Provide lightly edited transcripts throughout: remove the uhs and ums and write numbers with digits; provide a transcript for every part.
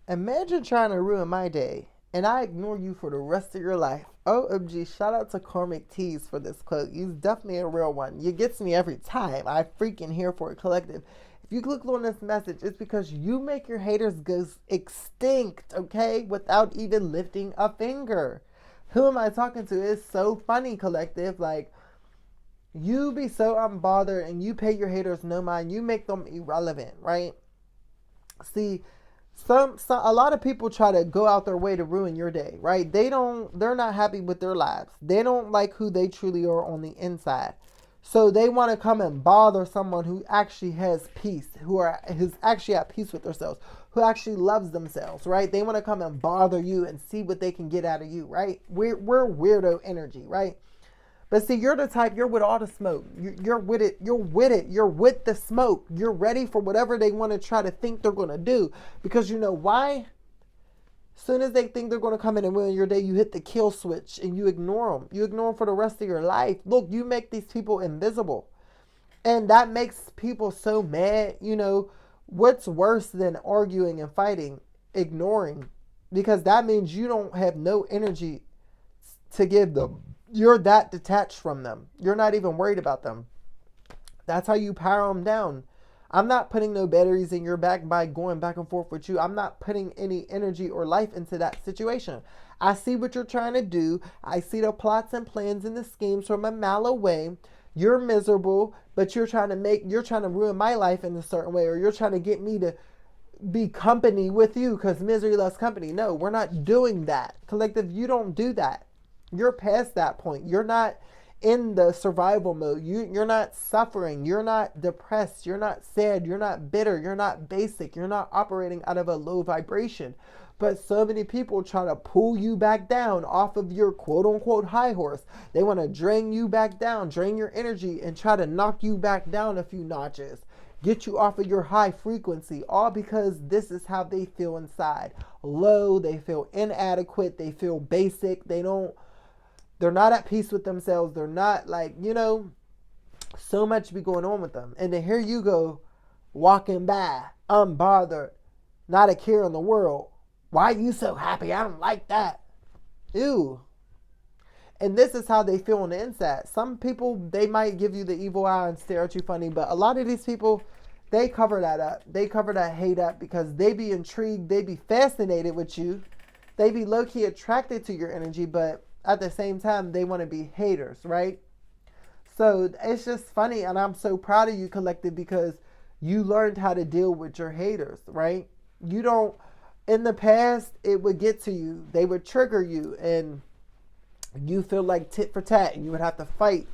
Imagine trying to ruin my day and I ignore you for the rest of your life. OMG, shout out to Karmic Tees for this quote. He's definitely a real one. You gets me every time. I freaking here for it, collective. If you click on this message, it's because you make your haters go extinct, okay? Without even lifting a finger. Who am I talking to? It's so funny, collective. Like, you be so unbothered and you pay your haters no mind. You make them irrelevant, right? See, a lot of people try to go out their way to ruin your day, right? They're not happy with their lives. They don't like who they truly are on the inside. So they want to come and bother someone who actually has peace, who's actually at peace with themselves, who actually loves themselves, right? They want to come and bother you and see what they can get out of you, right? We're weirdo energy, right? But see, you're the type, you're with all the smoke. You're with it. You're with it. You're with the smoke. You're ready for whatever they want to try to think they're going to do. Because you know why? As soon as they think they're going to come in and ruin your day, you hit the kill switch and you ignore them. You ignore them for the rest of your life. Look, you make these people invisible. And that makes people so mad. You know, what's worse than arguing and fighting? Ignoring. Because that means you don't have no energy to give them. You're that detached from them. You're not even worried about them. That's how you power them down. I'm not putting no batteries in your back by going back and forth with you. I'm not putting any energy or life into that situation. I see what you're trying to do. I see the plots and plans and the schemes from a mile away. You're miserable, but you're trying to ruin my life in a certain way, or you're trying to get me to be company with you because misery loves company. No, we're not doing that. Collective, you don't do that. You're past that point. You're not in the survival mode. You're not suffering. You're not depressed. You're not sad. You're not bitter. You're not basic. You're not operating out of a low vibration. But so many people try to pull you back down off of your quote unquote high horse. They want to drain you back down, drain your energy, and try to knock you back down a few notches. Get you off of your high frequency, all because this is how they feel inside. Low, they feel inadequate, they feel basic, they're not at peace with themselves. They're not so much be going on with them. And then here you go, walking by, unbothered, not a care in the world. Why are you so happy? I don't like that. Ew. And this is how they feel on the inside. Some people, they might give you the evil eye and stare at you funny, but a lot of these people, they cover that up. They cover that hate up because they be intrigued. They be fascinated with you. They be low-key attracted to your energy, but at the same time, they want to be haters, right? So it's just funny, and I'm so proud of you, collective, because you learned how to deal with your haters, right? You don't, in the past, it would get to you. They would trigger you, and you feel like tit for tat, and you would have to fight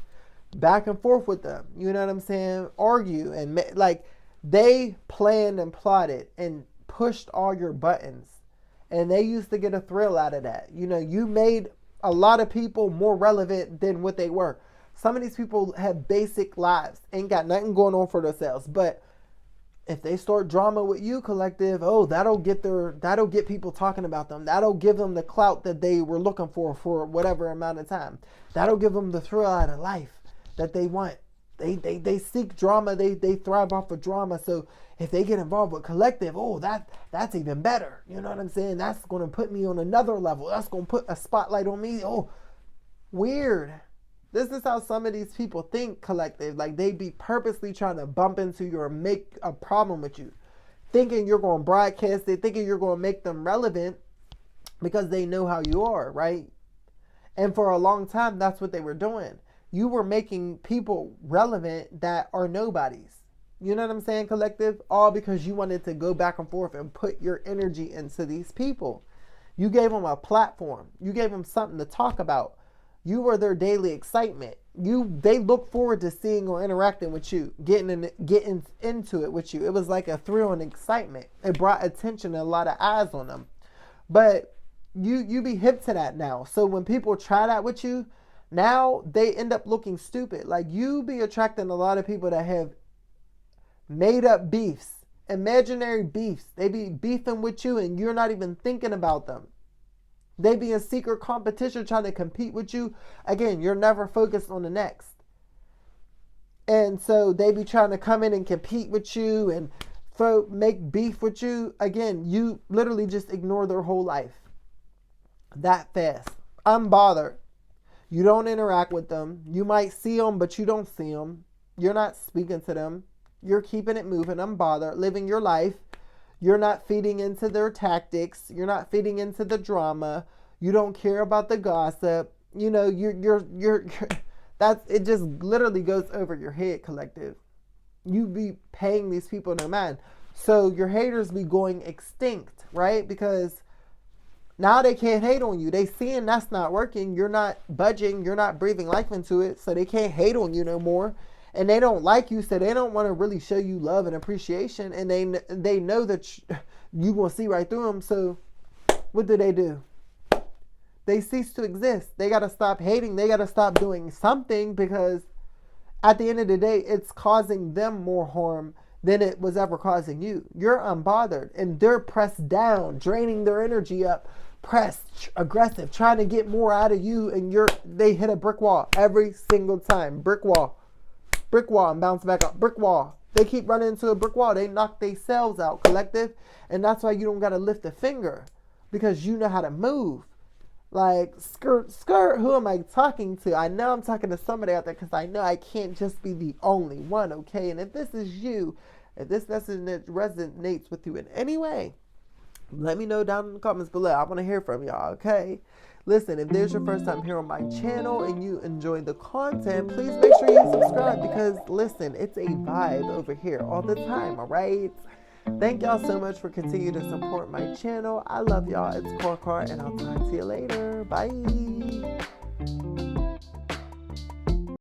back and forth with them. You know what I'm saying? Argue, and like, they planned and plotted and pushed all your buttons, and they used to get a thrill out of that. You know, you made a lot of people more relevant than what they were. Some of these people have basic lives, ain't got nothing going on for themselves. But if they start drama with you, collective, oh, that'll get people talking about them. That'll give them the clout that they were looking for whatever amount of time. That'll give them the thrill out of life that they want. They seek drama. They thrive off of drama. So if they get involved with collective, oh, that's even better. You know what I'm saying? That's going to put me on another level. That's going to put a spotlight on me. Oh, weird. This is how some of these people think, collective. Like, they be purposely trying to bump into you or make a problem with you, thinking you're going to broadcast it, thinking you're going to make them relevant because they know how you are, right? And for a long time, that's what they were doing. You were making people relevant that are nobodies. You know what I'm saying, collective? All because you wanted to go back and forth and put your energy into these people. You gave them a platform. You gave them something to talk about. You were their daily excitement. They look forward to seeing or interacting with you, getting into it with you. It was like a thrill and excitement. It brought attention and a lot of eyes on them. But you be hip to that now. So when people try that with you, now they end up looking stupid. Like, you be attracting a lot of people that have made up beefs, imaginary beefs. They be beefing with you and you're not even thinking about them. They be in secret competition trying to compete with you. Again, you're never focused on the next. And so they be trying to come in and compete with you and folk make beef with you, again, you literally just ignore their whole life that fast. Unbothered. You don't interact with them. You might see them, but you don't see them. You're not speaking to them. You're keeping it moving, unbothered, living your life. You're not feeding into their tactics. You're not feeding into the drama. You don't care about the gossip. You know, you're that's, it just literally goes over your head, collective. You be paying these people no mind. So your haters be going extinct, right? Because now they can't hate on you. They seeing that's not working. You're not budging. You're not breathing life into it. So they can't hate on you no more. And they don't like you, so they don't want to really show you love and appreciation. And they know that you going to see right through them. So what do? They cease to exist. They got to stop hating. They got to stop doing something, because at the end of the day, it's causing them more harm than it was ever causing you. You're unbothered, and they're pressed down, draining their energy up, pressed, aggressive, trying to get more out of you, and they hit a brick wall every single time. Brick wall, and bounce back up. Brick wall. They keep running into a brick wall. They knock themselves out, collective, and that's why you don't got to lift a finger, because you know how to move. Like, skirt, who am I talking to? I know I'm talking to somebody out there, because I know I can't just be the only one, okay? And if this is you, if this message resonates with you in any way, let me know down in the comments below. I want to hear from y'all, okay? Listen, if there's your first time here on my channel and you enjoy the content, please make sure you subscribe, because, listen, it's a vibe over here all the time, all right? Thank y'all so much for continuing to support my channel. I love y'all. It's Karkar, and I'll talk to you later. Bye.